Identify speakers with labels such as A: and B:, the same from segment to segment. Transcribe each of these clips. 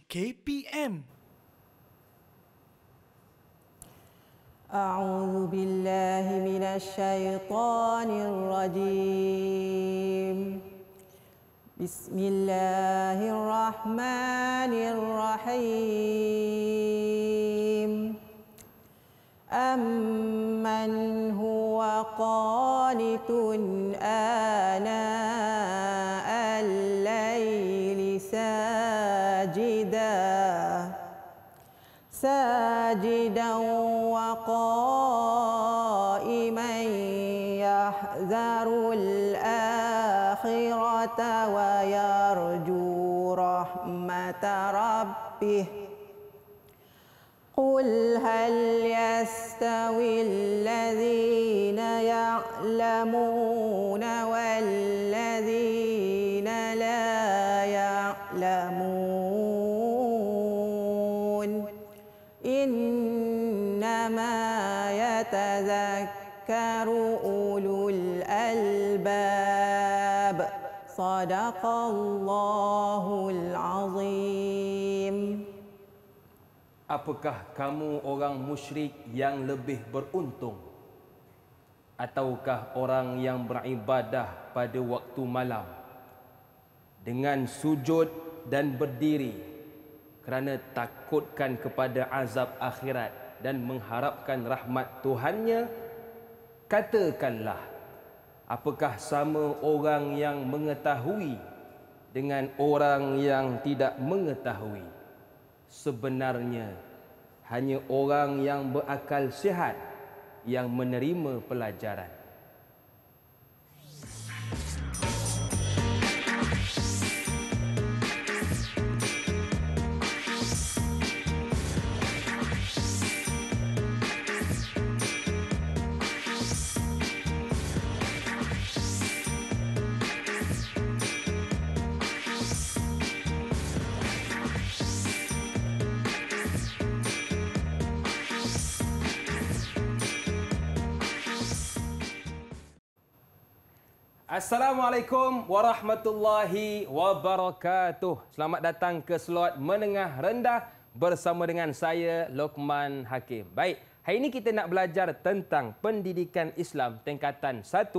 A: KPM.
B: أعوذ بالله من الشيطان الرجيم. بسم الله الرحمن الرحيم. أمن هو قانت آناء الليل ساجدا وقائما يحذر الآخرة ويرجو رحمة ربه. قل هل يستوي الذين يعلمون والذين لا يعلمون إنما يتذكر أولو الألباب. صدق الله العظيم.
C: Apakah kamu orang musyrik yang lebih beruntung? Ataukah orang yang beribadah pada waktu malam dengan sujud dan berdiri kerana takutkan kepada azab akhirat dan mengharapkan rahmat Tuhannya? Katakanlah, apakah sama orang yang mengetahui dengan orang yang tidak mengetahui? Sebenarnya hanya orang yang berakal sihat yang menerima pelajaran. Assalamualaikum warahmatullahi wabarakatuh. Selamat datang ke slot menengah rendah bersama dengan saya Luqman Hakim. Baik, hari ini kita nak belajar tentang pendidikan Islam tingkatan 1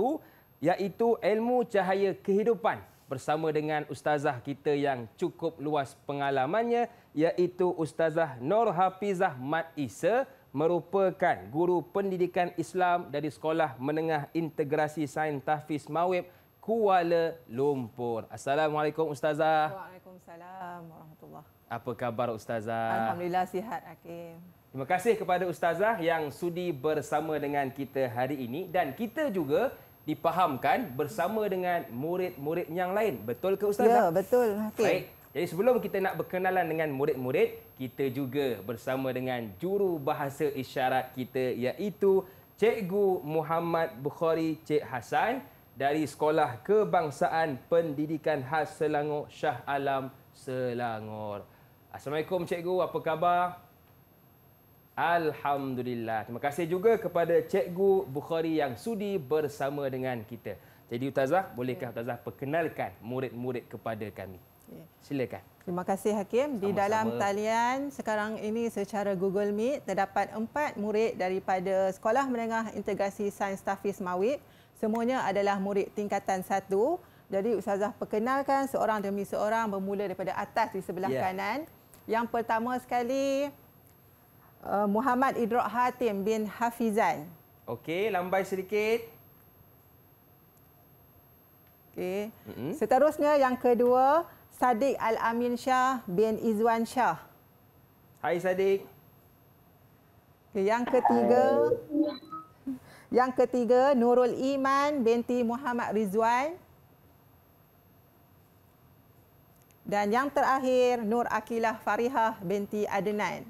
C: iaitu ilmu cahaya kehidupan bersama dengan ustazah kita yang cukup luas pengalamannya iaitu Ustazah Nur Hafizah Mat Isa, merupakan guru pendidikan Islam dari Sekolah Menengah Integrasi Sains Tahfiz Mawib, Kuala Lumpur. Assalamualaikum Ustazah.
B: Waalaikumsalam warahmatullahi.
C: Apa khabar Ustazah?
B: Alhamdulillah sihat Hakim.
C: Terima kasih kepada Ustazah yang sudi bersama dengan kita hari ini dan kita juga dipahamkan bersama dengan murid-murid yang lain. Betul ke Ustazah?
B: Ya, betul Hakim.
C: Baik. Jadi sebelum kita nak berkenalan dengan murid-murid, kita juga bersama dengan juru bahasa isyarat kita iaitu Cikgu Muhammad Bukhari Cik Hassan dari Sekolah Kebangsaan Pendidikan Khas Selangor Shah Alam Selangor. Assalamualaikum Cikgu, apa khabar? Alhamdulillah. Terima kasih juga kepada Cikgu Bukhari yang sudi bersama dengan kita. Jadi Ustazah, bolehkah Ustazah perkenalkan murid-murid kepada kami? Silakan.
B: Terima kasih Hakim. Di dalam talian sekarang ini secara Google Meet terdapat 4 murid daripada Sekolah Menengah Integrasi Sains Tahfiz Mawib. Semuanya adalah murid tingkatan 1. Jadi Ustazah perkenalkan seorang demi seorang bermula daripada atas di sebelah kanan. Yang pertama sekali Muhammad Idrak Hatim bin Hafizan.
C: Okey, lambai sedikit.
B: Okey. Seterusnya yang kedua Sadiq Al-Amin Shah bin Izwan Shah.
C: Hai Sadiq.
B: Okay, yang ketiga Nurul Iman binti Muhammad Rizwan. Dan yang terakhir Nur Akilah Farihah binti Adnan.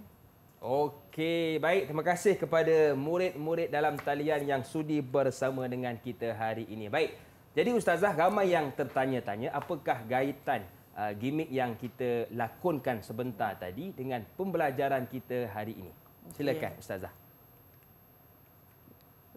C: Okey, baik. Terima kasih kepada murid-murid dalam talian yang sudi bersama dengan kita hari ini. Baik. Jadi Ustazah, ramai yang tertanya-tanya apakah kaitan gimmick yang kita lakonkan sebentar tadi dengan pembelajaran kita hari ini. Silakan Ustazah.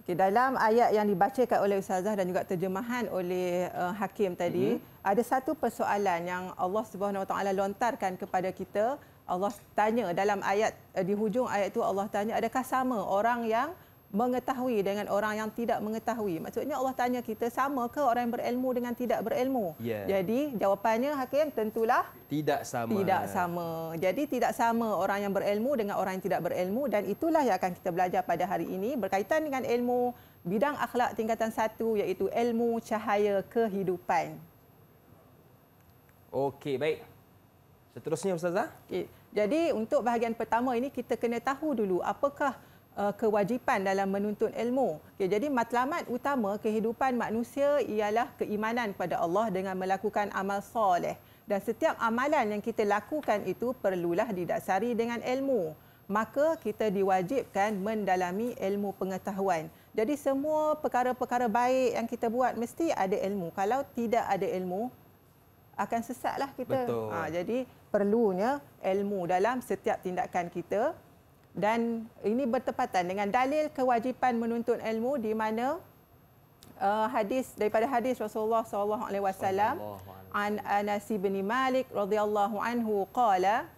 B: Okay, dalam ayat yang dibacakan oleh Ustazah dan juga terjemahan oleh Hakim tadi, ada satu persoalan yang Allah Subhanahu Wa Taala lontarkan kepada kita Allah tanya dalam ayat di hujung ayat itu Allah tanya adakah sama orang yang mengetahui dengan orang yang tidak mengetahui. Maksudnya Allah tanya kita sama ke orang yang berilmu dengan tidak berilmu. Jadi jawapannya Hakim tentulah
C: tidak sama.
B: Tidak sama. Jadi tidak sama orang yang berilmu dengan orang yang tidak berilmu dan itulah yang akan kita belajar pada hari ini berkaitan dengan ilmu bidang akhlak tingkatan 1 iaitu ilmu cahaya kehidupan. Okey, baik.
C: Seterusnya Ustazah.
B: Okey. Jadi untuk bahagian pertama ini kita kena tahu dulu apakah kewajipan dalam menuntut ilmu. Okay, jadi matlamat utama kehidupan manusia ialah keimanan kepada Allah dengan melakukan amal soleh. Dan setiap amalan yang kita lakukan itu perlulah didasari dengan ilmu. Maka kita diwajibkan mendalami ilmu pengetahuan. Jadi semua perkara-perkara baik yang kita buat mesti ada ilmu. Kalau tidak ada ilmu, akan sesatlah kita.
C: Betul.
B: Jadi perlunya ilmu dalam setiap tindakan kita. Dan ini bertepatan dengan dalil kewajipan menuntut ilmu di mana hadis daripada hadis Rasulullah SAW an Anas bin Malik radhiyallahu anhu qala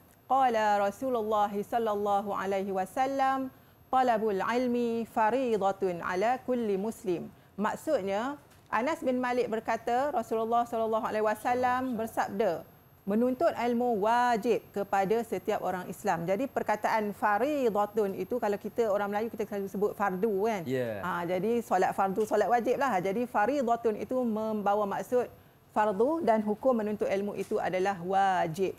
B: Rasulullah sallallahu alaihi wasallam talabul ilmi fariidatun ala kulli muslim. Maksudnya Anas bin Malik berkata Rasulullah sallallahu alaihi wasallam bersabda menuntut ilmu wajib kepada setiap orang Islam. Jadi perkataan fariidatun itu kalau kita orang Melayu kita selalu sebut fardu kan. Jadi solat fardu, solat wajib lah. Jadi fariidatun itu membawa maksud fardu dan hukum menuntut ilmu itu adalah wajib.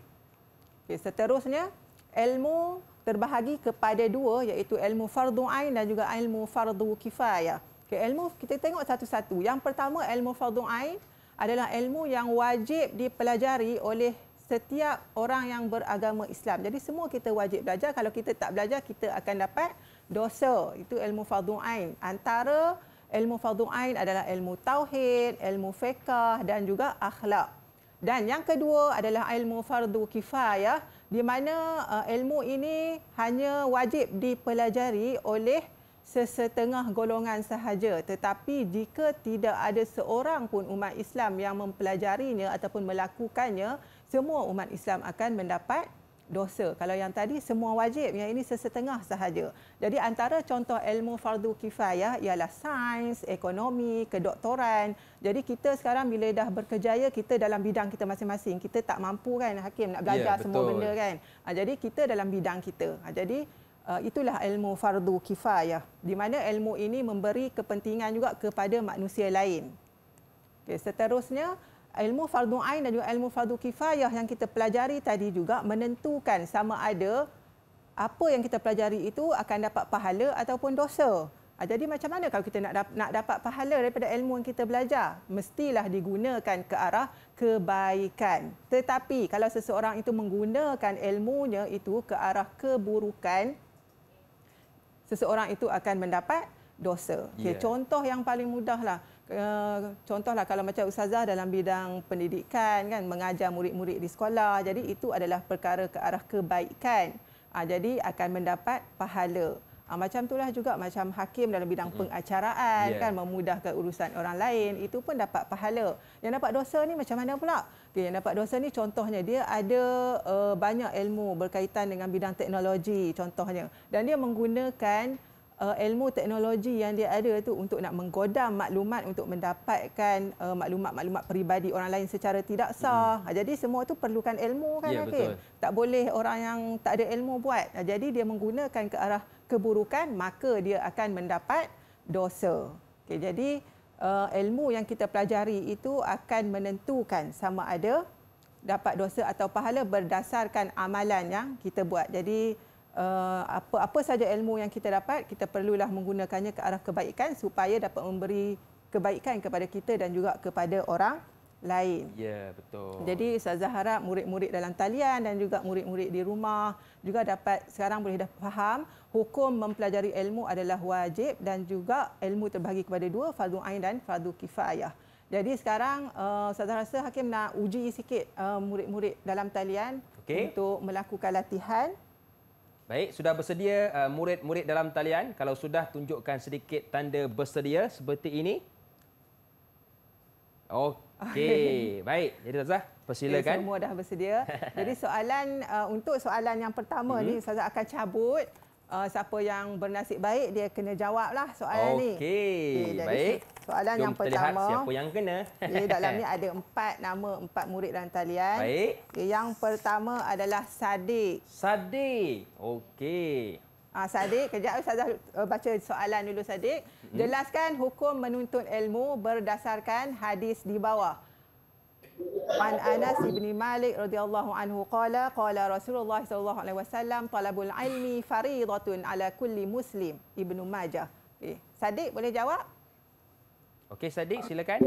B: Okay, seterusnya ilmu terbahagi kepada dua iaitu ilmu fardu ain dan juga ilmu fardu kifayah. Okay, ilmu kita tengok satu-satu. Yang pertama ilmu fardu ain adalah ilmu yang wajib dipelajari oleh setiap orang yang beragama Islam. Jadi semua kita wajib belajar. Kalau kita tak belajar, kita akan dapat dosa. Itu ilmu fardu ain. Antara ilmu fardu ain adalah ilmu tauhid, ilmu fiqh dan juga akhlak. Dan yang kedua adalah ilmu fardu kifayah di mana ilmu ini hanya wajib dipelajari oleh sesetengah golongan sahaja, tetapi jika tidak ada seorang pun umat Islam yang mempelajarinya ataupun melakukannya, semua umat Islam akan mendapat dosa. Kalau yang tadi semua wajib, yang ini sesetengah sahaja. Jadi antara contoh ilmu fardu kifayah ialah sains, ekonomi, kedoktoran. Jadi kita sekarang bila dah berkejaya, kita dalam bidang kita masing-masing. Kita tak mampu kan Hakim nak belajar semua benda kan. Jadi kita dalam bidang kita. Jadi itulah ilmu fardu kifayah di mana ilmu ini memberi kepentingan juga kepada manusia lain. Okay, seterusnya ilmu fardu ain dan juga ilmu fardu kifayah yang kita pelajari tadi juga menentukan sama ada apa yang kita pelajari itu akan dapat pahala ataupun dosa. Jadi macam mana kalau kita nak dapat pahala daripada ilmu yang kita belajar? Mestilah digunakan ke arah kebaikan. Tetapi kalau seseorang itu menggunakan ilmunya itu ke arah keburukan, seseorang itu akan mendapat dosa. Okay, contoh yang paling mudah lah. Contohlah kalau macam Ustazah dalam bidang pendidikan kan, mengajar murid-murid di sekolah. Jadi itu adalah perkara ke arah kebaikan. Jadi akan mendapat pahala. Macam itulah juga macam hakim dalam bidang pengacaraan kan, memudahkan urusan orang lain, itu pun dapat pahala. Yang dapat dosa ni macam mana pula? Okay, yang dapat dosa ni contohnya dia ada banyak ilmu berkaitan dengan bidang teknologi contohnya, dan dia menggunakan ilmu teknologi yang dia ada tu untuk nak menggodam maklumat untuk mendapatkan maklumat-maklumat peribadi orang lain secara tidak sah. Jadi semua tu perlukan ilmu kan Hakim. Tak boleh orang yang tak ada ilmu buat. Jadi dia menggunakan ke arah keburukan, maka dia akan mendapat dosa. Okay, jadi ilmu yang kita pelajari itu akan menentukan sama ada dapat dosa atau pahala berdasarkan amalan yang kita buat. Jadi apa saja ilmu yang kita dapat, kita perlulah menggunakannya ke arah kebaikan supaya dapat memberi kebaikan kepada kita dan juga kepada orang lain.
C: Ya, betul.
B: Jadi Ustazah harap murid-murid dalam talian dan juga murid-murid di rumah juga dapat sekarang boleh dah faham hukum mempelajari ilmu adalah wajib dan juga ilmu terbahagi kepada dua, fardu ain dan fardu kifayah. Jadi sekarang Ustazah rasa Hakim nak uji sikit murid-murid dalam talian untuk melakukan latihan.
C: Baik, sudah bersedia murid-murid dalam talian? Kalau sudah, tunjukkan sedikit tanda bersedia seperti ini. Okey, baik. Jadi Ustazah, Persilakan.
B: Semua dah bersedia. Jadi untuk soalan yang pertama ni Ustazah akan cabut. Siapa yang bernasib baik dia kena jawablah soalan ni.
C: Okey, baik.
B: Soalan
C: Jom
B: yang
C: kita lihat
B: pertama.
C: siapa yang kena.
B: Dalam ni ada 4 nama 4 murid dalam talian.
C: Baik.
B: Yang pertama adalah Sadiq.
C: Sadiq. Okey.
B: Sadiq, kejap Ustazah baca soalan dulu Sadiq. Jelaskan hukum menuntut ilmu berdasarkan hadis di bawah. An Anas bin Malik radhiyallahu anhu qala Rasulullah sallallahu alaihi wasallam talabul ilmi fariidatun ala kulli muslim. Ibnu Majah. Sadiq boleh jawab?
C: Okey Sadiq, silakan.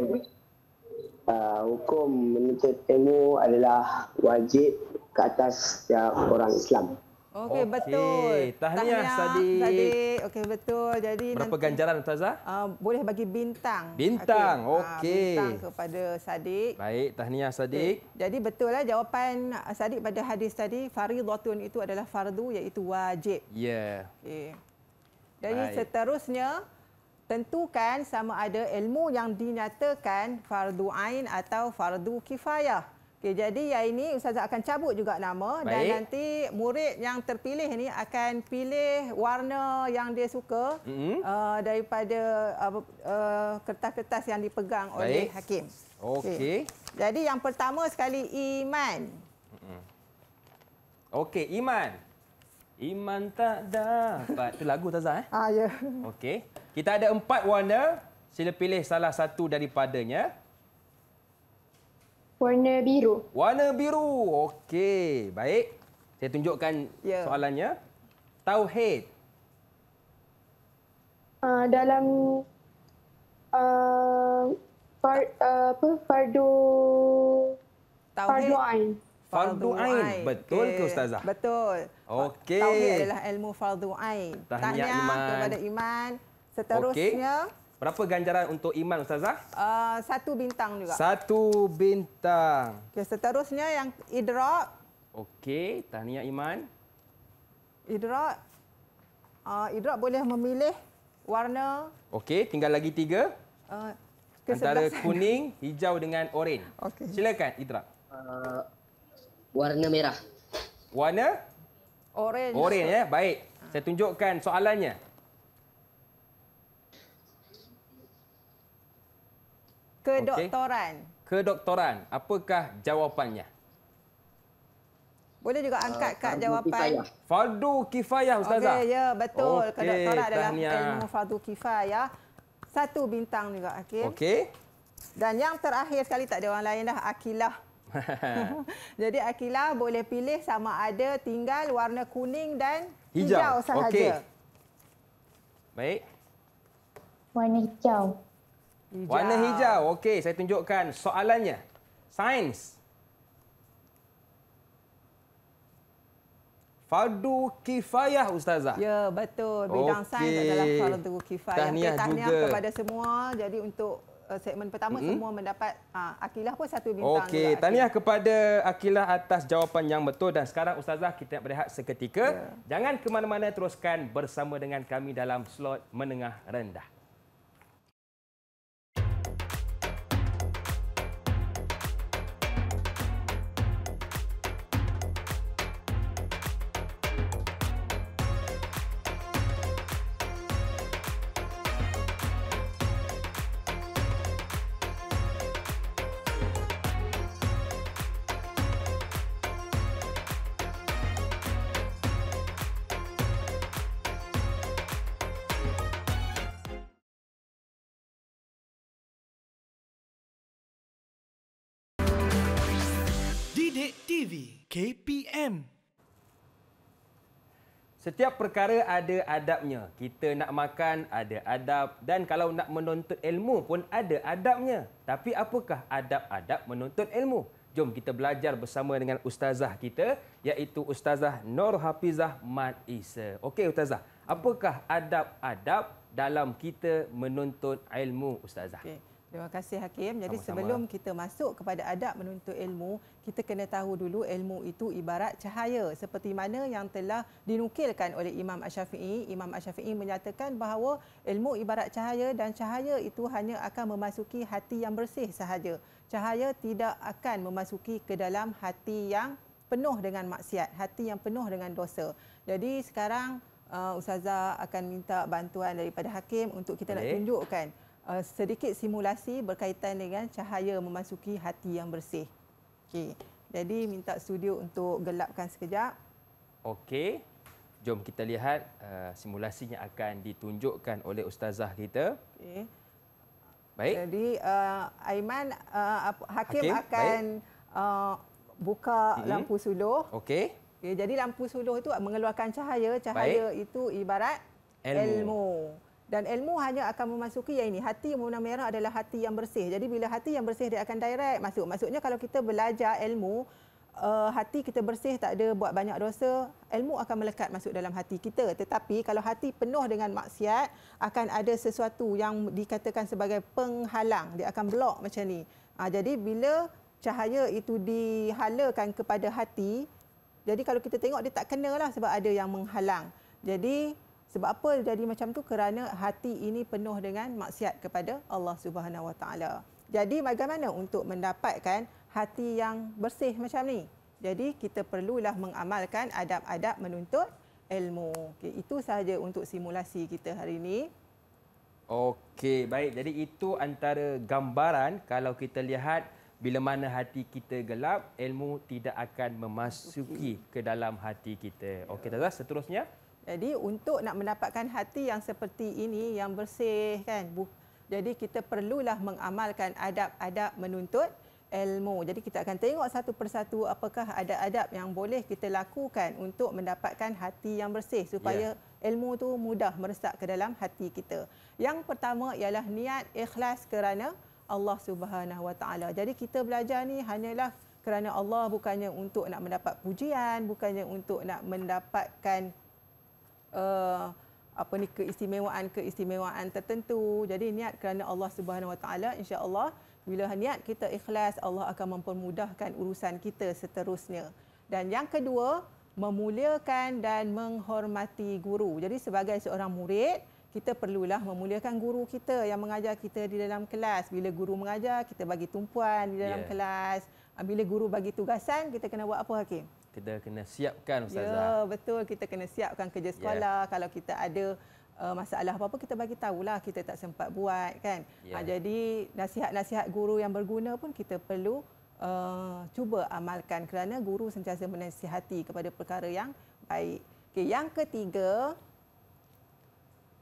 A: Hukum menuntut ilmu adalah wajib ke atas setiap orang Islam.
B: Okey, betul.
C: Tahniah Sadiq.
B: Okey, betul. Jadi
C: berapa ganjaran Ustazah?
B: Boleh bagi bintang.
C: Bintang. Okey.
B: Bintang kepada Sadiq.
C: Baik, tahniah Sadiq.
B: Jadi betul lah jawapan Sadiq pada hadis tadi, fariidatun itu adalah fardu iaitu wajib.
C: Ya.
B: Okey. Jadi seterusnya tentukan sama ada ilmu yang dinyatakan fardu ain atau fardu kifayah. Okey, jadi yang ini Ustazah akan cabut juga nama. Dan nanti murid yang terpilih ni akan pilih warna yang dia suka daripada kertas-kertas yang dipegang oleh hakim.
C: Okey.
B: Jadi yang pertama sekali iman.
C: Okey, iman. Iman tak dapat. Itu lagu Ustazah
B: Ya.
C: Okey. Kita ada 4 warna. Sila pilih salah satu daripadanya.
D: Warna biru.
C: Warna biru. Okey, baik. Saya tunjukkan soalannya. Tauhid.
D: Dalam fardu ain.
C: Fardu ain. Betul ke Ustazah?
B: Betul.
C: Okey.
B: Tauhid adalah ilmu fardu ain.
C: Tahniah Iman.
B: kepada Iman. Seterusnya,
C: berapa ganjaran untuk Iman Ustazah?
B: 1 bintang juga.
C: 1 bintang.
B: Okay, seterusnya yang idrak.
C: Okey, tahniah Iman.
B: Idrak. Idrak boleh memilih warna.
C: Okey, tinggal lagi 3. Antara kuning, hijau dengan oranye.
B: Okey.
C: Silakan Idrak.
E: Warna merah.
C: Warna?
B: Oranye.
C: Oranye ya. Baik. Saya tunjukkan soalannya.
B: Kedoktoran.
C: Kedoktoran. Apakah jawapannya?
B: Boleh juga angkat kad jawapan.
C: Fardu kifayah Ustazah.
B: Okey, ya betul.
C: Okey,
B: Kedoktoran adalah
C: tahniah.
B: ilmu fardu kifayah. 1 bintang juga.
C: Okey.
B: Dan yang terakhir sekali tak ada orang lain dah, akilah. Jadi akilah boleh pilih sama ada tinggal warna kuning dan hijau sahaja.
C: Okey. Baik.
D: Warna hijau.
C: Warna hijau. Okey, saya tunjukkan soalannya. Sains. Fardu kifayah Ustazah.
B: Ya, betul. Bidang sains adalah fardu kifayah.
C: Tahniah juga
B: kepada semua. Jadi untuk segmen pertama semua mendapat akilah pun 1 bintang.
C: Okey, tahniah kepada Akilah atas jawapan yang betul. Dan sekarang Ustazah kita nak berehat seketika. Jangan ke mana-mana, teruskan bersama dengan kami dalam slot menengah rendah.
F: Didik TV KPM.
C: Setiap perkara ada adabnya. Kita nak makan ada adab, dan kalau nak menuntut ilmu pun ada adabnya. Tapi apakah adab-adab menuntut ilmu? Jom kita belajar bersama dengan ustazah kita, iaitu Ustazah Nur Hafizah Mat Isa. Okey ustazah, apakah adab-adab dalam kita menuntut ilmu ustazah?
B: Okay. Terima kasih Hakim. Jadi
C: Sama-sama.
B: sebelum kita masuk kepada adab menuntut ilmu, kita kena tahu dulu ilmu itu ibarat cahaya seperti mana yang telah dinukilkan oleh Imam Asy-Syafi'i. Imam Asy-Syafi'i menyatakan bahawa ilmu ibarat cahaya dan cahaya itu hanya akan memasuki hati yang bersih sahaja. Cahaya tidak akan memasuki ke dalam hati yang penuh dengan maksiat, hati yang penuh dengan dosa. Jadi sekarang Ustazah akan minta bantuan daripada Hakim untuk kita nak tunjukkan sedikit simulasi berkaitan dengan cahaya memasuki hati yang bersih. Okey. Jadi minta studio untuk gelapkan sekejap.
C: Okey. Jom kita lihat simulasinya akan ditunjukkan oleh ustazah kita.
B: Okey.
C: Baik.
B: Jadi Aiman Hakim akan buka lampu suluh.
C: Okey.
B: Okay, jadi lampu suluh itu mengeluarkan cahaya. Cahaya itu ibarat ilmu. Dan ilmu hanya akan memasuki yang ini. Hati yang berwarna merah adalah hati yang bersih. Jadi bila hati yang bersih dia akan direct masuk. Maksudnya kalau kita belajar ilmu, hati kita bersih, tak ada buat banyak dosa, ilmu akan melekat masuk dalam hati kita. Tetapi kalau hati penuh dengan maksiat, akan ada sesuatu yang dikatakan sebagai penghalang. Dia akan blok macam ni. Jadi bila cahaya itu dihalakan kepada hati, jadi kalau kita tengok dia tak kenalah sebab ada yang menghalang. Jadi sebab apa jadi macam tu? Kerana hati ini penuh dengan maksiat kepada Allah Subhanahu Wa Taala. Jadi bagaimana untuk mendapatkan hati yang bersih macam ni? Jadi kita perlulah mengamalkan adab-adab menuntut ilmu. Okay, itu sahaja untuk simulasi kita hari ini.
C: Okey, baik. Jadi itu antara gambaran kalau kita lihat bila mana hati kita gelap, ilmu tidak akan memasuki ke dalam hati kita. Okey, Tazah, seterusnya.
B: Jadi untuk nak mendapatkan hati yang seperti ini, yang bersih kan. Jadi kita perlulah mengamalkan adab-adab menuntut ilmu. Jadi kita akan tengok satu persatu apakah adab-adab yang boleh kita lakukan untuk mendapatkan hati yang bersih supaya ilmu tu mudah meresap ke dalam hati kita. Yang pertama ialah niat ikhlas kerana Allah Subhanahu Wa Taala. Jadi kita belajar ni hanyalah kerana Allah, bukannya untuk nak mendapat pujian, bukannya untuk nak mendapatkan keistimewaan tertentu. Jadi niat kerana Allah Subhanahu Wa Taala, insya-Allah bila niat kita ikhlas, Allah akan mempermudahkan urusan kita seterusnya. Dan yang kedua, memuliakan dan menghormati guru. Jadi sebagai seorang murid, kita perlulah memuliakan guru kita yang mengajar kita di dalam kelas. Bila guru mengajar, kita bagi tumpuan di dalam kelas. Bila guru bagi tugasan, kita kena buat apa, Hakim?
C: Kita kena siapkan, Ustazah.
B: Ya, betul. Kita kena siapkan kerja sekolah. Kalau kita ada masalah apa-apa, kita bagi tahulah kita tak sempat buat, kan? Jadi nasihat-nasihat guru yang berguna pun kita perlu cuba amalkan kerana guru sentiasa menasihati kepada perkara yang baik. Okay, yang ketiga,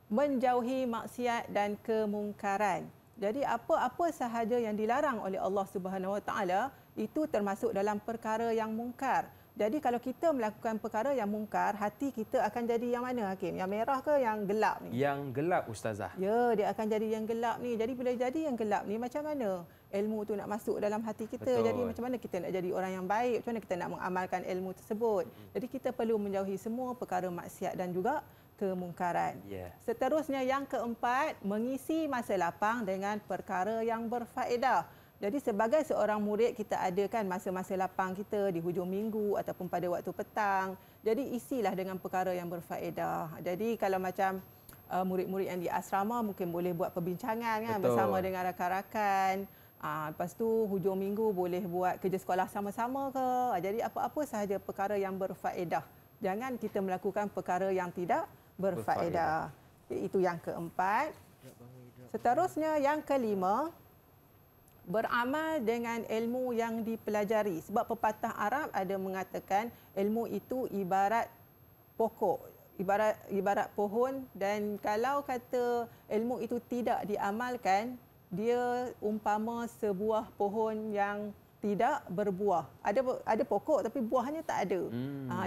B: menjauhi maksiat dan kemungkaran. Jadi apa-apa sahaja yang dilarang oleh Allah Subhanahu Wa Taala itu termasuk dalam perkara yang mungkar. Jadi kalau kita melakukan perkara yang mungkar, hati kita akan jadi yang mana, Hakim? Yang merah ke yang gelap ni?
C: Yang gelap, Ustazah.
B: Ya, dia akan jadi yang gelap ni. Jadi bila jadi yang gelap ni, macam mana ilmu tu nak masuk dalam hati kita?
C: Betul.
B: Jadi macam mana kita nak jadi orang yang baik? Macam mana kita nak mengamalkan ilmu tersebut? Jadi kita perlu menjauhi semua perkara maksiat dan juga kemungkaran. Seterusnya yang keempat, mengisi masa lapang dengan perkara yang berfaedah. Jadi sebagai seorang murid, kita adakan masa-masa lapang kita di hujung minggu ataupun pada waktu petang. Jadi isilah dengan perkara yang berfaedah. Jadi kalau macam murid-murid yang di asrama mungkin boleh buat perbincangan kan, bersama dengan rakan-rakan. Lepas tu hujung minggu boleh buat kerja sekolah sama-sama ke. Jadi apa-apa sahaja perkara yang berfaedah. Jangan kita melakukan perkara yang tidak berfaedah. Itu yang keempat. Seterusnya yang kelima, beramal dengan ilmu yang dipelajari. Sebab pepatah Arab ada mengatakan ilmu itu ibarat pokok, ibarat pohon, dan kalau kata ilmu itu tidak diamalkan, dia umpama sebuah pohon yang tidak berbuah. Ada pokok tapi buahnya tak ada.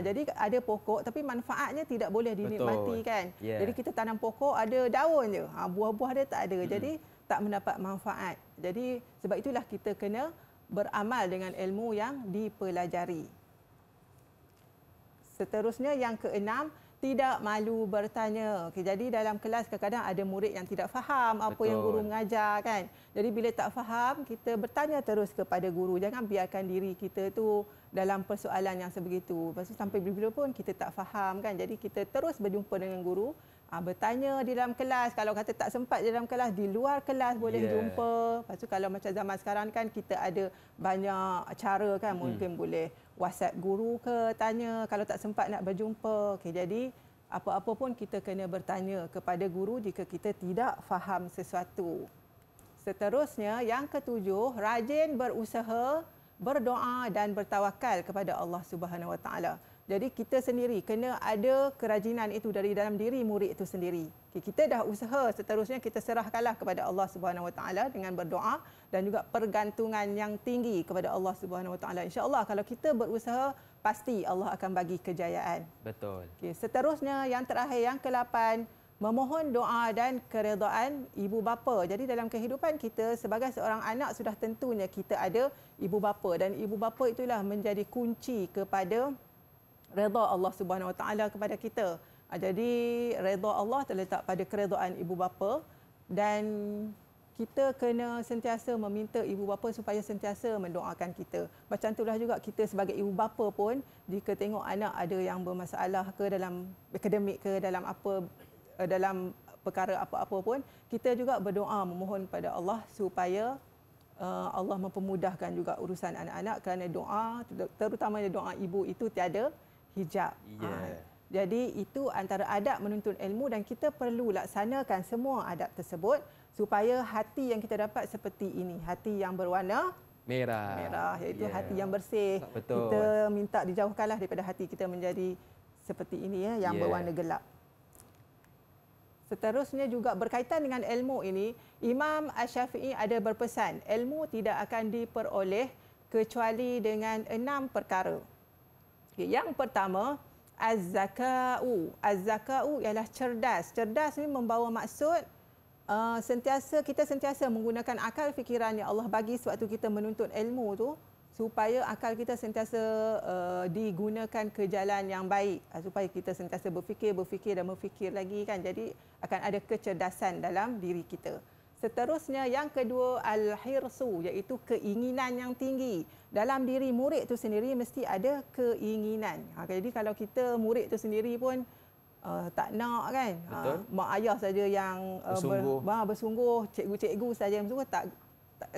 B: Jadi ada pokok tapi manfaatnya tidak boleh dinikmati, kan? Jadi kita tanam pokok ada daun je, buah-buah dia tak ada. Jadi tak mendapat manfaat. Jadi sebab itulah kita kena beramal dengan ilmu yang dipelajari. Seterusnya yang keenam, tidak malu bertanya. Okey, jadi dalam kelas kadang-kadang ada murid yang tidak faham apa yang guru mengajar kan. Jadi bila tak faham, kita bertanya terus kepada guru. Jangan biarkan diri kita tu dalam persoalan yang sebegitu. Lepas tu sampai bila-bila pun kita tak faham kan. Jadi kita terus berjumpa dengan guru, bertanya di dalam kelas. Kalau kata tak sempat di dalam kelas, di luar kelas boleh jumpa. Lepas tu kalau macam zaman sekarang kan kita ada banyak cara kan. Mungkin boleh WhatsApp guru ke, tanya kalau tak sempat nak berjumpa. Okey, jadi apa-apa pun kita kena bertanya kepada guru jika kita tidak faham sesuatu. Seterusnya, yang ketujuh, rajin berusaha, berdoa dan bertawakal kepada Allah Subhanahu Wa Taala. Jadi kita sendiri kena ada kerajinan itu dari dalam diri murid itu sendiri. Kita dah usaha, seterusnya kita serahkanlah kepada Allah Subhanahu Wa Taala dengan berdoa dan juga pergantungan yang tinggi kepada Allah Subhanahu Wa Taala. Insya-Allah kalau kita berusaha, pasti Allah akan bagi kejayaan.
C: Betul.
B: Okey, seterusnya yang terakhir, yang ke-8, memohon doa dan keredaan ibu bapa. Jadi dalam kehidupan kita sebagai seorang anak sudah tentunya kita ada ibu bapa dan ibu bapa itulah menjadi kunci kepada redha Allah Subhanahu Wa Taala kepada kita. Jadi redha Allah terletak pada keredaan ibu bapa dan kita kena sentiasa meminta ibu bapa supaya sentiasa mendoakan kita. Macam itulah juga kita sebagai ibu bapa pun jika tengok anak ada yang bermasalah ke dalam akademik ke dalam perkara apa-apa pun, kita juga berdoa memohon pada Allah supaya Allah mempermudahkan juga urusan anak-anak kerana doa, terutamanya doa ibu itu tiada hijab. Jadi itu antara adab menuntut ilmu dan kita perlu laksanakan semua adab tersebut supaya hati yang kita dapat seperti ini, hati yang berwarna merah iaitu hati yang bersih.
C: Betul.
B: Kita minta dijauhkanlah daripada hati kita menjadi seperti ini yang berwarna gelap. Seterusnya juga berkaitan dengan ilmu ini, Imam Asy-Syafi'i ada berpesan, ilmu tidak akan diperoleh kecuali dengan 6 perkara. Okay, yang pertama, az-zaka'u. Az-zaka'u ialah cerdas. Cerdas ini membawa maksud kita sentiasa menggunakan akal fikiran yang Allah bagi sewaktu kita menuntut ilmu tu, supaya akal kita sentiasa digunakan ke jalan yang baik, supaya kita sentiasa berfikir dan berfikir lagi kan. Jadi akan ada kecerdasan dalam diri kita. Seterusnya yang kedua, al-hirsu, iaitu keinginan yang tinggi. Dalam diri murid itu sendiri mesti ada keinginan. Jadi kalau kita murid itu sendiri pun tak nak kan, mak ayah saja yang bersungguh, cikgu-cikgu saja yang bersungguh,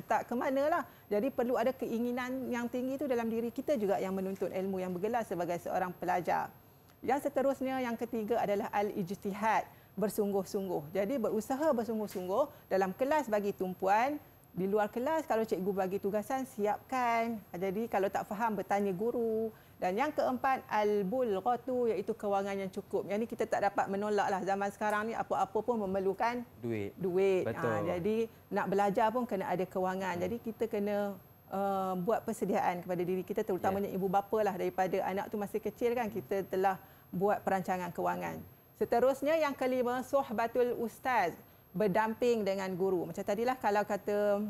B: tak ke manalah. Jadi perlu ada keinginan yang tinggi itu dalam diri kita juga yang menuntut ilmu, yang bergelar sebagai seorang pelajar. Yang seterusnya, yang ketiga adalah al-ijtihad, bersungguh-sungguh. Jadi berusaha bersungguh-sungguh dalam kelas bagi tumpuan, di luar kelas kalau cikgu bagi tugasan siapkan. Jadi kalau tak faham bertanya guru. Dan yang keempat, al-bulghatu, iaitu kewangan yang cukup. Yang ini kita tak dapat menolaklah. Zaman sekarang ni apa-apa pun memerlukan duit.
C: Betul.
B: Jadi nak belajar pun kena ada kewangan. Jadi kita kena buat persediaan kepada diri kita, terutamanya ibu bapa lah, daripada anak tu masih kecil kan, kita telah buat perancangan kewangan. Seterusnya yang kelima, suhbatul ustaz, berdamping dengan guru. Macam tadilah kalau kata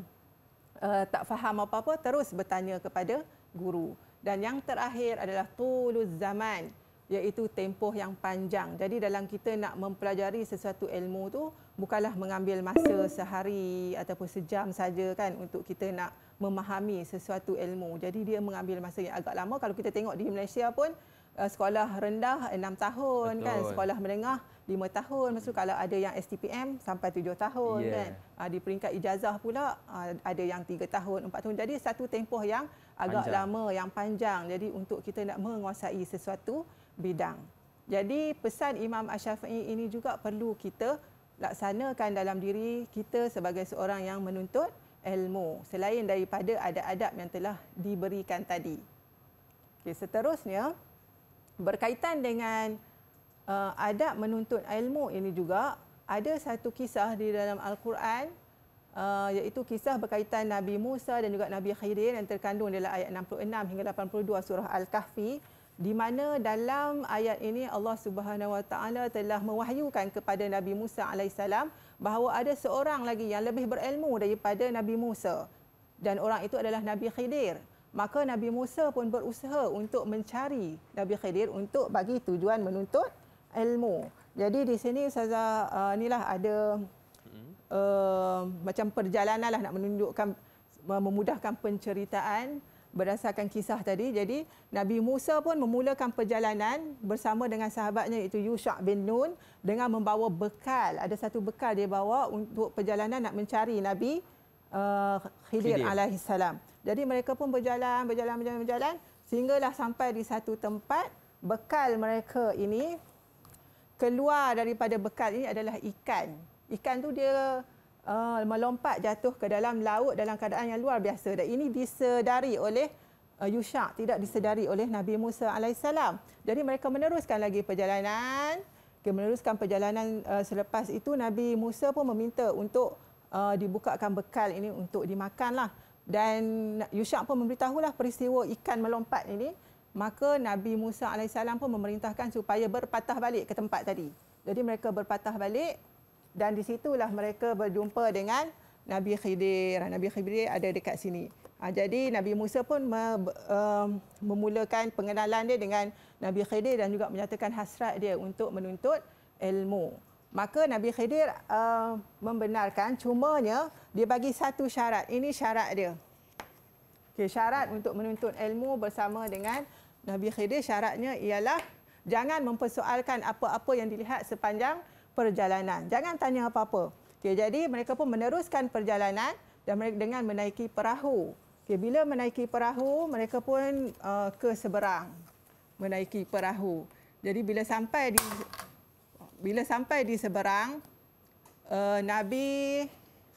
B: tak faham apa-apa, terus bertanya kepada guru. Dan yang terakhir adalah tuluz zaman, iaitu tempoh yang panjang. Jadi dalam kita nak mempelajari sesuatu ilmu tu, bukanlah mengambil masa sehari ataupun sejam saja kan untuk kita nak memahami sesuatu ilmu. Jadi dia mengambil masa yang agak lama. Kalau kita tengok di Malaysia pun, sekolah rendah 6 tahun. Betul. Kan, sekolah menengah 5 tahun. Maksud kalau ada yang STPM sampai 7 tahun kan. Di peringkat ijazah pula ada yang 3 tahun, 4 tahun. Jadi satu tempoh yang agak lama, yang panjang. Jadi untuk kita nak menguasai sesuatu bidang. Jadi pesan Imam Asy-Syafi'i ini juga perlu kita laksanakan dalam diri kita sebagai seorang yang menuntut ilmu, selain daripada adab-adab yang telah diberikan tadi. Okay, seterusnya berkaitan dengan adab menuntut ilmu ini juga ada satu kisah di dalam Al-Quran, iaitu kisah berkaitan Nabi Musa dan juga Nabi Khidir yang terkandung dalam ayat 66 hingga 82 surah Al-Kahfi, di mana dalam ayat ini Allah Subhanahu Wa Taala telah mewahyukan kepada Nabi Musa alaihissalam bahawa ada seorang lagi yang lebih berilmu daripada Nabi Musa, dan orang itu adalah Nabi Khidir. Maka Nabi Musa pun berusaha untuk mencari Nabi Khidir untuk bagi tujuan menuntut ilmu. Jadi di sini Ustazah inilah ada macam perjalanan lah nak menunjukkan, memudahkan penceritaan berdasarkan kisah tadi. Jadi Nabi Musa pun memulakan perjalanan bersama dengan sahabatnya iaitu Yusha' bin Nun dengan membawa bekal. Ada satu bekal dia bawa untuk perjalanan nak mencari Nabi Khidir alaihissalam. Jadi mereka pun berjalan sehinggalah sampai di satu tempat. Bekal mereka ini, keluar daripada bekal ini adalah ikan. Ikan tu dia melompat jatuh ke dalam laut dalam keadaan yang luar biasa. Dan ini disedari oleh Yusha', tidak disedari oleh Nabi Musa alaihissalam. Jadi mereka meneruskan lagi perjalanan. Selepas itu Nabi Musa pun meminta untuk dibukakan bekal ini untuk dimakanlah. Dan Yusha' pun memberitahulah peristiwa ikan melompat ini. Maka Nabi Musa alaihissalam pun memerintahkan supaya berpatah balik ke tempat tadi. Jadi mereka berpatah balik. Dan di situlah mereka berjumpa dengan Nabi Khidir. Nabi Khidir ada dekat sini. Jadi Nabi Musa pun memulakan pengenalan dia dengan Nabi Khidir dan juga menyatakan hasrat dia untuk menuntut ilmu. Maka Nabi Khidir membenarkan, cumanya dia bagi satu syarat. Ini syarat dia. Okay, syarat untuk menuntut ilmu bersama dengan Nabi Khidir, syaratnya ialah jangan mempersoalkan apa-apa yang dilihat sepanjang perjalanan. Jangan tanya apa-apa. Okay, jadi mereka pun meneruskan perjalanan dan dengan menaiki perahu. Okay, bila menaiki perahu, mereka pun ke seberang. Menaiki perahu. Jadi bila sampai di seberang, Nabi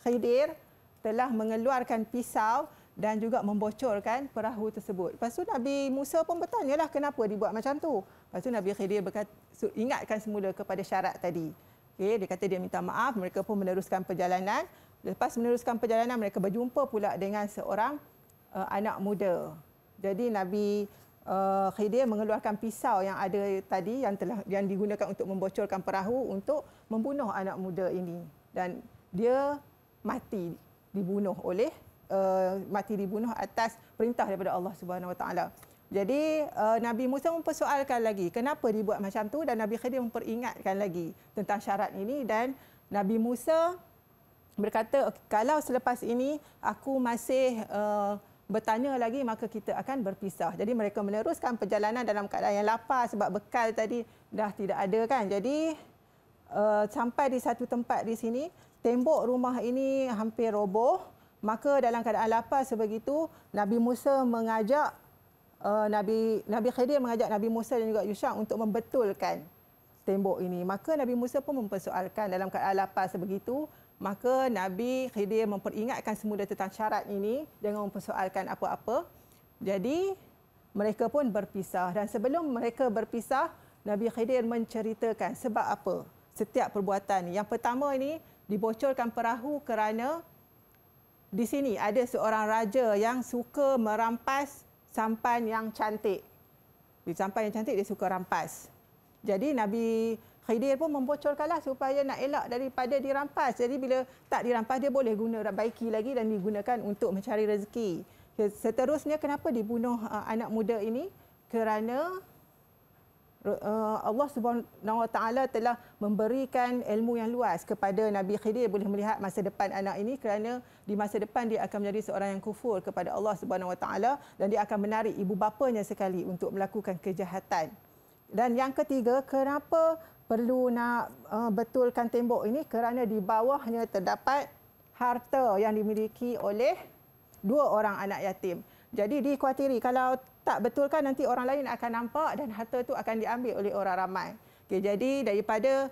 B: Khidir telah mengeluarkan pisau dan juga membocorkan perahu tersebut. Lepas tu Nabi Musa pun bertanyalah kenapa dibuat macam tu. Lepas tu Nabi Khidir ingatkan semula kepada syarat tadi. Okay, dia kata dia minta maaf, mereka pun meneruskan perjalanan. Lepas meneruskan perjalanan, mereka berjumpa pula dengan seorang anak muda. Jadi Nabi Khidir mengeluarkan pisau yang ada tadi yang digunakan untuk membocorkan perahu untuk membunuh anak muda ini. Dan dia mati dibunuh atas perintah daripada Allah Subhanahu Wa Taala. Jadi Nabi Musa mempersoalkan lagi kenapa dibuat macam tu dan Nabi Khidir memperingatkan lagi tentang syarat ini dan Nabi Musa berkata kalau selepas ini aku masih bertanya lagi maka kita akan berpisah. Jadi mereka meneruskan perjalanan dalam keadaan yang lapar sebab bekal tadi dah tidak ada kan. Jadi sampai di satu tempat di sini tembok rumah ini hampir roboh. Maka dalam keadaan lapar sebegitu Nabi Musa mengajak Nabi Khidir mengajak Nabi Musa dan juga Yusha' untuk membetulkan tembok ini. Maka Nabi Musa pun mempersoalkan dalam keadaan lapar sebegitu. Maka Nabi Khidir memperingatkan semula tentang syarat ini jangan mempersoalkan apa-apa. Jadi mereka pun berpisah dan sebelum mereka berpisah Nabi Khidir menceritakan sebab apa setiap perbuatan ini. Yang pertama ini dibocorkan perahu kerana di sini ada seorang raja yang suka merampas sampan yang cantik. Di sampan yang cantik dia suka rampas. Jadi Nabi Khidir pun membocorkanlah supaya nak elak daripada dirampas. Jadi bila tak dirampas dia boleh baiki lagi dan digunakan untuk mencari rezeki. Seterusnya kenapa dibunuh anak muda ini? Kerana Allah Subhanahu Wa Taala telah memberikan ilmu yang luas kepada Nabi Khidir boleh melihat masa depan anak ini kerana di masa depan dia akan menjadi seorang yang kufur kepada Allah Subhanahu Wa Taala dan dia akan menarik ibu bapanya sekali untuk melakukan kejahatan. Dan yang ketiga, kenapa perlu nak betulkan tembok ini? Kerana di bawahnya terdapat harta yang dimiliki oleh dua orang anak yatim. Jadi dikhawatiri kalau tak betulkan nanti orang lain akan nampak dan harta itu akan diambil oleh orang ramai. Okay, jadi daripada